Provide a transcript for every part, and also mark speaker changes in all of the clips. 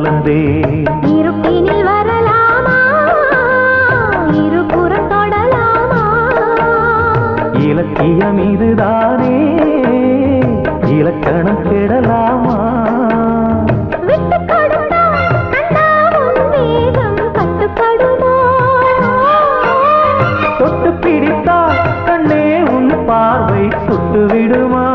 Speaker 1: வந்தே.
Speaker 2: இருப்பினில் வரலாமா, இருபுறம் தொடலாமா?
Speaker 1: இலக்கியம் இதுதானே, இலக்கணம் கெடலாமா?
Speaker 2: விட்டு கொடுத்தால் கண்ணாவும் வேகம் கட்டுப்படுமோ?
Speaker 1: தொட்டு பிடித்தால் கண்ணே உன் பார்வை சுட்டு விடுமா?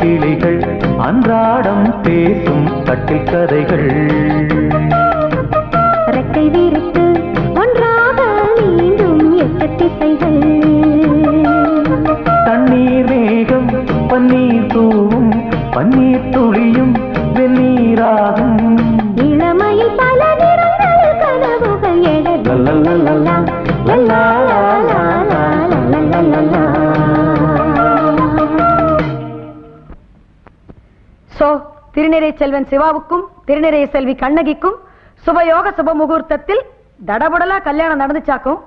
Speaker 1: கிளிகள் அன்றாடம் பேசும் கட்டில் கதைகள்,
Speaker 2: ரெக்கை விரித்து ஒன்றாக மீண்டும் 8 திசைகள்.
Speaker 1: தண்ணீர் மேகம் பன்னீர் தூவும், பன்னீர் துளியும் வெந்நீராகும்.
Speaker 2: இளமையில் பல நிறங்கள் கனவுகள் திருநிறை செல்வன் சிவாவுக்கும் திருநிறை செல்வி கண்ணகிக்கும் சுபயோக சுப முகூர்த்தத்தில் தடபுடலா கல்யாணம் நடந்துச்சாக்கும்.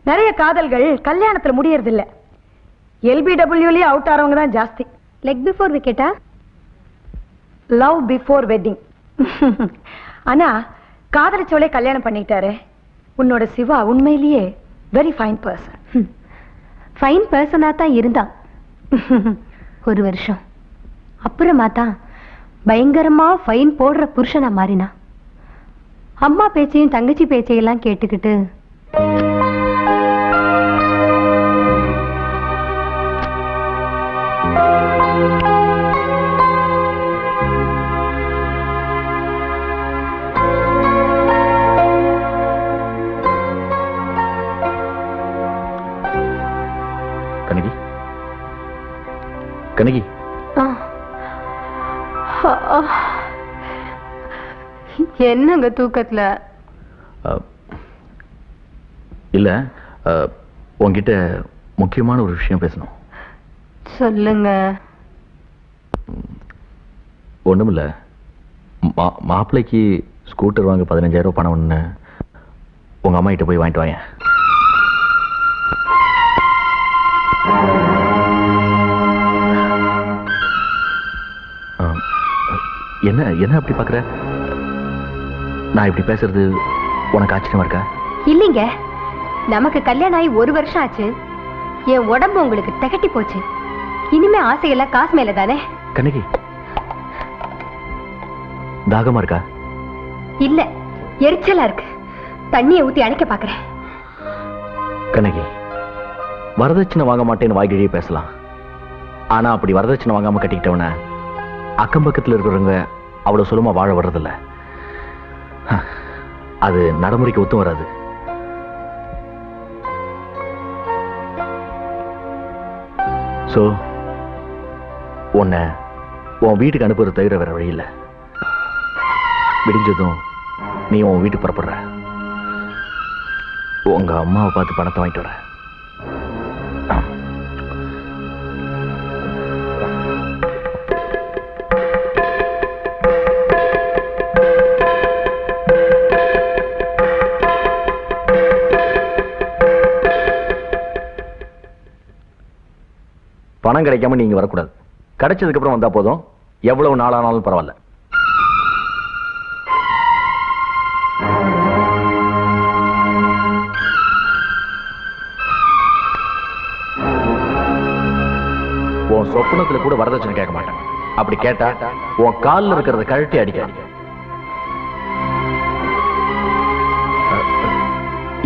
Speaker 2: நிறைய காதல்கள் கல்யாணத்துல முடியறதில்ல. LBWலயே அவுட் ஆறவங்க தான் ஜாஸ்தி. லெக் பிஃபோர் விக்கெட்டா, லவ் பிஃபோர் வெட்டிங். ஆனா காதலிச்சோலே கல்யாணம் பண்ணிட்டாரு. உன்னோட சிவா உண்மையிலேயே வெரி ஃபைன் பர்சன். ஃபைன் பர்சனா தான் இருந்தான். ஒரு வருஷம் அப்புறமா தான் பயங்கரமா ஃபைன் போடுற புருஷனா மாறினா. அம்மா பேச்சையும் தங்கச்சி பேச்சையெல்லாம் கேட்டுக்கிட்டு
Speaker 3: கனகி, கனகி,
Speaker 2: என்னங்க தூக்கத்துல?
Speaker 3: இல்ல, உன்கிட்ட முக்கியமான ஒரு விஷயம் பேசணும்.
Speaker 2: சொல்லுங்க.
Speaker 3: ஒண்ணுமில்ல, மாப்பிள்ளைக்கு ஸ்கூட்டர் வாங்க 15,000 ரூபாய் பணம் ஒண்ணு உங்க அம்மா கிட்ட போய் வாங்கிட்டு வாங்க. என்ன என்ன அப்படி பாக்குற? நான் இப்படி பேசுறது உனக்கு ஆச்சரியமா இருக்கா?
Speaker 2: இல்லைங்க, நமக்கு கல்யாணம் ஆகி 1 வருஷம் ஆச்சு. என் உடம்பு உங்களுக்கு திகட்டி போச்சு. இனிமே ஆசையெல்லாம் காசு மேல தானே.
Speaker 3: கண்ணகி, தாகமா இருக்கா?
Speaker 2: இல்ல, எரிச்சலா இருக்கு. தண்ணியை ஊத்தி அணைக்க பாக்குறேன்.
Speaker 3: கண்ணகி, வரதட்சணை வாங்க மாட்டேன்னு வாய்கிழியே பேசலாம். ஆனா அப்படி வரதட்சணை வாங்காம கட்டிக்கிட்டவன அக்கம் பக்கத்தில் இருக்கிறவங்க அவ்வளவு சுலமா வாழ வர்றதில்ல. அது நடைமுறைக்கு ஒத்தும் வராது. சோ உன்னை உன் வீட்டுக்கு அனுப்புறது தவிர வேற வழி இல்லை. விடிஞ்சதும் நீ உன் வீட்டுக்கு புறப்படுற. உங்க அம்மாவை பார்த்து பணத்தை வாங்கிட்டு வர. பணம் கிடைக்காம நீங்க வரக்கூடாது. கிடைச்சதுக்கு அப்புறம் வந்தா போதும். எவ்வளவு நாளானாலும் பரவாயில்ல. உன் சொப்பனத்துல கூட வரதட்சணை கேட்க மாட்டேன். அப்படி கேட்டா உன் காலில் இருக்கிறத கழட்டி அடிக்க.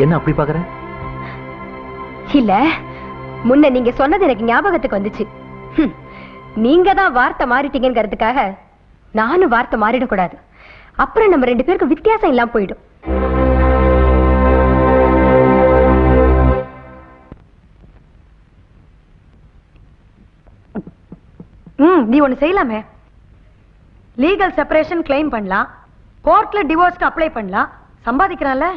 Speaker 3: என்ன அப்படி பாக்குற?
Speaker 2: இல்ல, முன்ன நீங்க சொன்னது எனக்கு ஞாபகத்துக்கு வந்துச்சு. நீங்க தான் வார்த்தை மாறிட்டீங்கிறதுக்காக நானும் வார்த்தை மாறிடக்கூடாது. அப்புறம் நம்ம 2 பேருக்கு வித்தியாசம் இல்லாம போயிடும். நீ ஒண்ணு செய்யலாமே. லீகல் செப்பரேஷன் கிளைம் பண்ணலாம், கோர்ட்ல டிவோர்ஸ்க்கு அப்ளை பண்ணலாம். சம்பாதிக்கிறான்ல,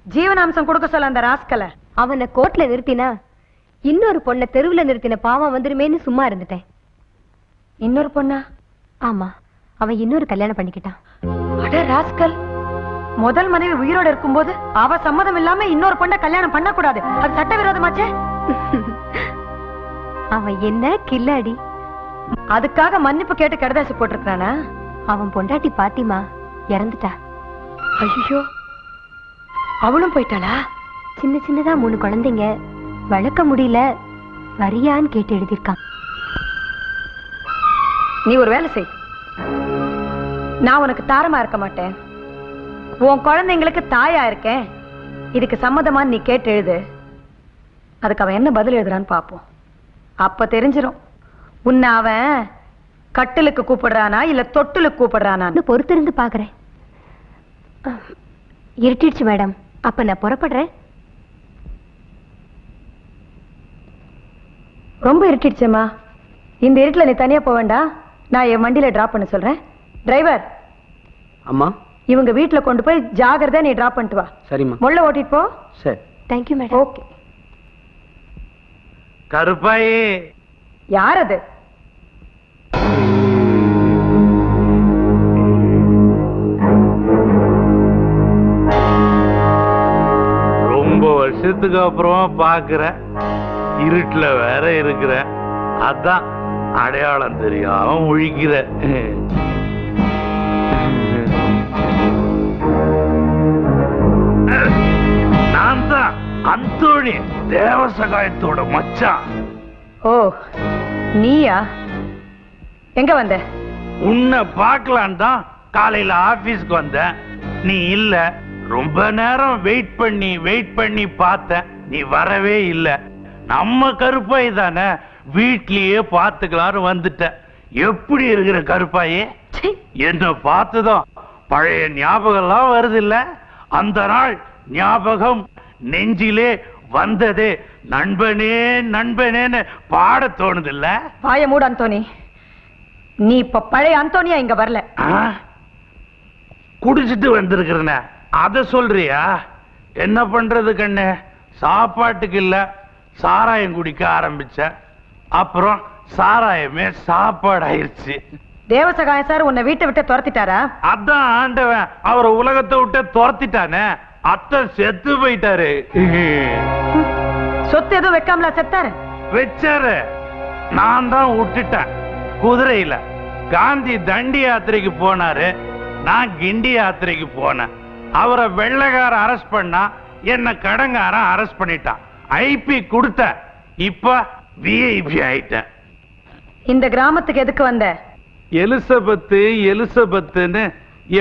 Speaker 2: ஜீவனாம்சம் கொடுக்க சொல்ல அந்த ராஸ்கலை. அவனை கோர்ட்ல நிறுத்தினா இன்னொரு பொண்ணை தெருவுல நிறுத்தின பாவம் வந்துருமேன்னு சும்மா இருந்துட்டேன். இன்னொரு பொண்ணா? ஆமா, அவன் இன்னொரு கல்யாணம் பண்ணிக்கிட்டான். அட ராஸ்கல், முதல் மனைவி உயிரோட இருக்கும்போது அவ சம்மதம் இல்லாம இன்னொரு பொண்ணை கல்யாணம் பண்ண கூடாது. அது சட்டவிரோதமாச்சே.
Speaker 4: அவன் என்ன கில்லாடி?
Speaker 2: அதுக்காக மன்னிப்பு கேட்டு கடுதாசி போட்டிருக்கானா?
Speaker 4: அவன் பொண்டாட்டி பாத்திமா இறந்துட்டா.
Speaker 2: ஐயோ, அவளும் போயிட்டாளா?
Speaker 4: சின்ன சின்னதா 3 குழந்தைங்க, வளர்க்க முடியல, வரியான்னு கேட்டு எழுதியிருக்கான்.
Speaker 2: நீ ஒரு வேலை செய். நான் உனக்கு தாரமா இருக்க மாட்டேன், உன் குழந்தைங்களுக்கு தாயா இருக்கேன். இதுக்கு சம்மதமான்னு நீ கேட்டு எழுது. அதுக்கு அவன் என்ன பதில் எழுதுறான்னு பாப்போம். அப்ப தெரிஞ்சிடும் உன்னை அவன் கட்டிலுக்கு கூப்பிடுறானா இல்ல தொட்டிலுக்கு கூப்பிடுறானான்னு.
Speaker 4: பொறுத்திருந்து பாக்குறேன். இருட்டிடுச்சு மேடம், அப்ப நான் புறப்படுறேன்.
Speaker 2: ரொம்ப இருட்டிடுச்சேம்மா. இந்த இருட்டுல நீ தனியா போக வேண்டாம், நான் என் வண்டியில டிராப் பண்ண சொல்றேன். டிரைவர்,
Speaker 5: அம்மா
Speaker 2: இவங்க வீட்டுல கொண்டு போய் ஜாகிரதா நீ டிராப் பண்ணிட்டு வா.
Speaker 5: சரிம்மா.
Speaker 2: முள்ள ஓட்டிட்டு போ.
Speaker 5: சரி.
Speaker 4: Thank you madam.
Speaker 2: ஓகே.
Speaker 6: கருப்பாயி,
Speaker 2: யார் அது?
Speaker 6: ரொம்ப வருஷத்துக்கு அப்புறமா பாக்குற, இருட்டுல வேற இருக்கிற, அதான் அடையாளம் தெரியாம முழிக்கிற. நான் தான் அந்தோணி, தேவசகாயத்தோட மச்சான்.
Speaker 2: ஓ, நீயா? எங்க வந்த?
Speaker 6: உன்னை பார்க்கலாம் தான் காலையில ஆபீஸ்க்கு வந்தேன். நீ இல்ல. ரொம்ப நேரம் வெயிட் பண்ணி பார்த்தேன், நீ வரவே இல்ல. நம்ம கருப்பாய் தானே, வீட்லயே பார்த்துக்கலான்னு வந்துட்ட. எப்படி இருக்கிற கருப்பாயே? என்ன பார்த்ததும் பழைய ஞாபகம் எல்லாம் வருது இல்ல? அந்த நாள் ஞாபகம் நெஞ்சிலே வந்ததே, நண்பனே நண்பனேன்னு பாட தோணுது இல்ல?
Speaker 2: வாய மூடு அந்தோனி. நீ இப்ப பழைய அந்தோனியா இங்க வரல.
Speaker 6: குடிச்சிட்டு வந்திருக்கிறன அத சொல்றியா? என்ன பண்றது கண்ணு, சாப்பாட்டுக்கு இல்ல சாராயம் குடிக்க ஆரம்பிச்ச, அப்புறம் சாராயமே சாப்பாடு ஆயிருச்சு.
Speaker 2: தேவசகாயம் சார் உன்னை வீட்டை விட்டு துரத்திட்டாரா?
Speaker 6: அதான் ஆண்டவன் அவரை உலகத்தை விட்டு துரத்திட்டானே. அத்தை செத்து போயிட்டாரு.
Speaker 2: சொத்து எதுவும் வைக்காமலா செத்தாரு?
Speaker 6: வச்சாரு, நான் தான் விட்டுட்டேன். குதிரையில காந்தி தண்டி யாத்திரைக்கு போனாரு, நான் கிண்டி யாத்திரைக்கு போனேன். அவரை வெள்ளைக்கார அரெஸ்ட் பண்ணா, என்ன கடங்காரன் அரெஸ்ட் பண்ணிட்டான். ஐபி கொடுத்த, இப்ப விஐபி ஆயிட்டேன்.
Speaker 2: இந்த கிராமத்துக்கு எதுக்கு வந்த?
Speaker 6: எலிசபெத்துன்னு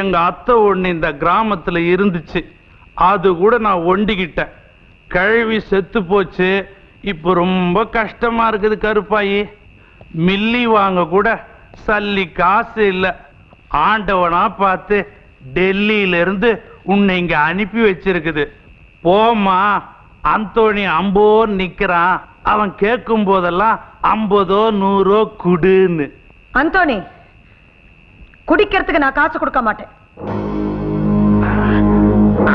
Speaker 6: எங்க அத்தை ஒண்ணு இந்த கிராமத்துல இருந்துச்சு, அது கூட நான் ஒண்டிக்கிட்டேன். கழுவி செத்து போச்சு. இப்ப ரொம்ப கஷ்டமா இருக்குது கருப்பாயி. மில்லி வாங்க கூட சல்லி காசு இல்ல. ஆண்டவனா பார்த்து டெல்லியில இருந்து உன்னை இங்க அனுப்பி வச்சிருக்குது. போமா, அந்தோணி அம்போ நிக்கிறான், அவன் கேட்கும் போதெல்லாம் 50 100 குடுன்னு.
Speaker 2: அந்தோனி, குடிக்கிறதுக்கு நான் காசு கொடுக்க மாட்டேன்.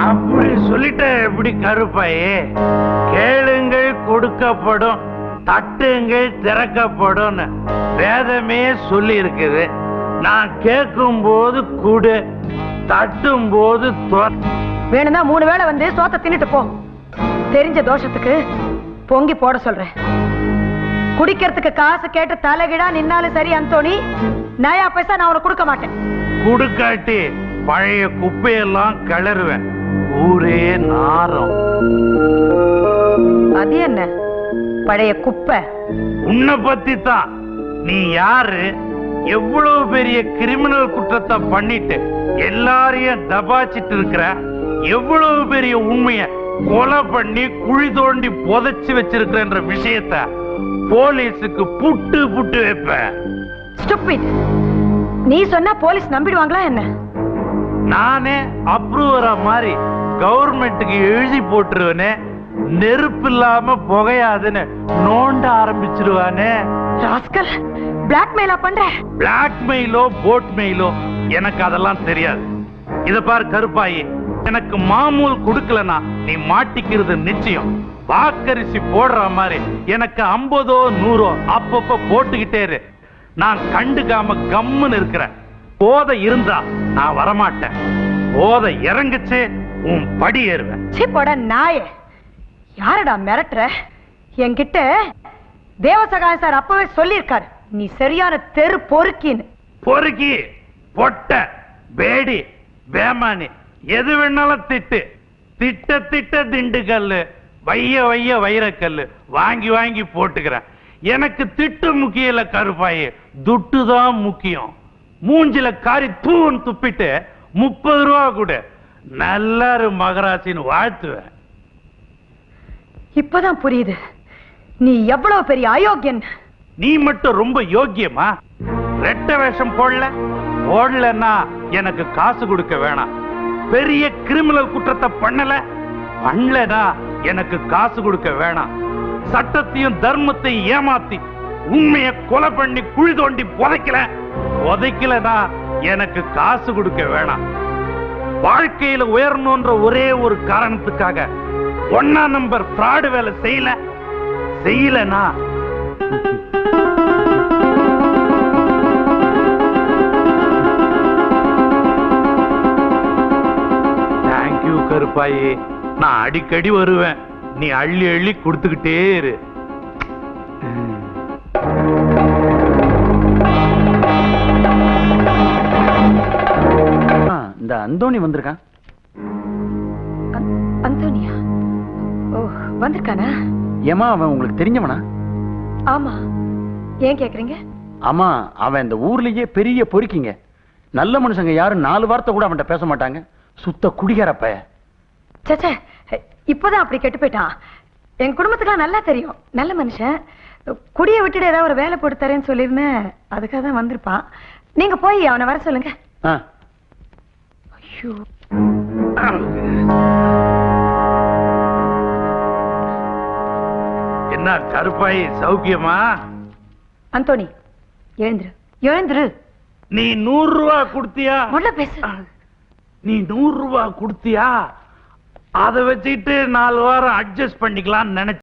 Speaker 6: அப்படி சொல்லிட்ட எப்படி கருப்பாயே? கேளுங்கள் கொடுக்கப்படும், தட்டுங்கள் திறக்கப்படும் வேதமே சொல்லி இருக்குது. நான் கேட்கும் போது குடு, தட்டும் போது
Speaker 2: வேணும்னா 3 வேளை வந்து சோத்த தின்னுட்டு போ. தெரிஞ்ச தோஷத்துக்கு பொங்கி போட சொல்றேன். குடிக்கிறதுக்கு காசு கேட்டு தலைகிடா நின்னாலும் சரி அந்தோனி, நயா பைசா நான் உனக்கு கொடுக்க மாட்டேன்.
Speaker 6: குடுக்காட்டி பழைய குப்பையெல்லாம் கிளறுவேன், ஊரே நாரம்.
Speaker 2: அது என்ன பழைய குப்பை?
Speaker 6: உன்னை பத்தி தான். நீ யாரு, எவ்வளவு பெரிய கிரிமினல் குற்றத்தை பண்ணிட்டு எல்லாரையும் தபாச்சிட்டு இருக்கிற, எவ்வளவு பெரிய உண்மைய கொலை பண்ணி குழி தோண்டி புதைச்சு வச்சிருக்கிற விஷயத்த போலீஸுக்கு புட்டு புட்டு வைப்பேன்.
Speaker 2: ஸ்டூபிட். நீ சொன்னா போலீஸ் நம்பிடுவாங்களா என்ன?
Speaker 6: நானே அப்ரூவரா மாதிரி கவர்மெண்ட்டுக்கு எழுதி போட்டுருவனே, நெருப்பு இல்லாம புகையாதுன்னு நோண்ட ஆரம்பிச்சிருவானே.
Speaker 2: ராஸ்கல், பிளாக்மெயிலா பண்ற?
Speaker 6: பிளாக்மெயிலோ போட்மெயிலோ எனக்கு அதெல்லாம் தெரியாது. இத பாரு கருப்பாயி, எனக்கு மாமூல் கொடுக்கலனா நீ மாட்டிக்கிறது நிச்சயம். வாக்கரிசி போடுற மாதிரி எனக்கு 50 100 அப்பப்ப போட்டுக்கிட்டே இரு. நான் கண்டுக்காம கம்முன்னு இருக்கிறேன். போதை இருந்தா நான் வரமாட்டேன். போத இறங்குச்சு உன் படி ஏறுவேன்.
Speaker 2: சீ போட நாயே, யாரடா மிரட்டுற? என்கிட்ட தேவசகாய சார் அப்பவே சொல்லியிருக்காரு, நீ சரியான தெரு பொறுக்கின்னு.
Speaker 6: பொறுக்கி பொட்ட பேடி பேமானி எது வேணாலும் திட்டு. திட்ட திட்ட திண்டுக்கல்லு, வைய வைய வைரக்கல்லு வாங்கி வாங்கி போட்டுக்கிறேன். எனக்கு திட்டு முக்கியம் இல்ல கருப்பாயி, துட்டு தான் முக்கியம். மூஞ்சில காரி தூன்னு துப்பிட்டு 30 ரூபா கூட நல்லாரு மகராசின்னு வாழ்த்துவேன்.
Speaker 2: இப்பதான் புரியுது நீ எவ்வளவு பெரிய அயோக்கியன்.
Speaker 6: நீ மட்டும் ரொம்ப யோக்கியமா? ரெட்ட வேஷம் போடலன்னா எனக்கு காசு கொடுக்க வேணாம். பெரிய கிரிமினல் குற்றத்தை பண்ணலனா எனக்கு காசு கொடுக்க வேணாம். சட்டத்தையும் தர்மத்தையும் ஏமாத்தி உண்மையை கொலை பண்ணி குழி தோண்டி புதைக்கலனா எனக்கு காசு கொடுக்க வேணாம். வாழ்க்கையில உயரணும்ன்ற ஒரே ஒரு காரணத்துக்காக 1ஆம் நம்பர் ஃப்ராடு வேலை செய்யலனா தேங்க்யூ கருப்பாயி. நான் அடிக்கடி வருவேன், நீ அள்ளி அள்ளி கொடுத்துக்கிட்டே இரு.
Speaker 5: இந்த அந்தோணி வந்திருக்கான்.
Speaker 2: அந்தோனியா? ஓ, வந்திருக்கானா?
Speaker 5: ஏமா அவன் உங்களுக்கு தெரிஞ்சவனா?
Speaker 2: ஆமா, ஏன் கேக்குறீங்க?
Speaker 5: ஆமா, அவன் இந்த ஊர்லயே பெரிய பொறுக்கிங்க. நல்ல மனுஷங்க யாரும் 4 வார்த்தை கூட அவன்கிட்ட பேச மாட்டாங்க. சுத்த குடிகாரப்ப.
Speaker 2: சே, இப்பதான் அப்படி கெட்டு போயிட்டான். என் குடும்பத்துக்கு நல்லா தெரியும், நல்ல மனுஷன். குடிய விட்டுட்டு ஏதாவது ஒரு வேலை போட்டு தரேன்னு சொல்லிருந்தேன், அதுக்காக தான் வந்திருப்பான். நீங்க போய் அவனை வர சொல்லுங்க. ஐயோ,
Speaker 6: என்ன கருப்பாயி, சௌக்கியமா?
Speaker 2: அந்தோணி, எழுந்துரு.
Speaker 6: நீ 100 ரூபா கொடுத்தியா?
Speaker 2: முதல்ல பேசு.
Speaker 6: நீ 100 ரூபா கொடுத்தியா? அதை வச்சுட்டு 4 வாரம் அட்ஜஸ்ட் பண்ணிக்கலாம் நினைச்ச.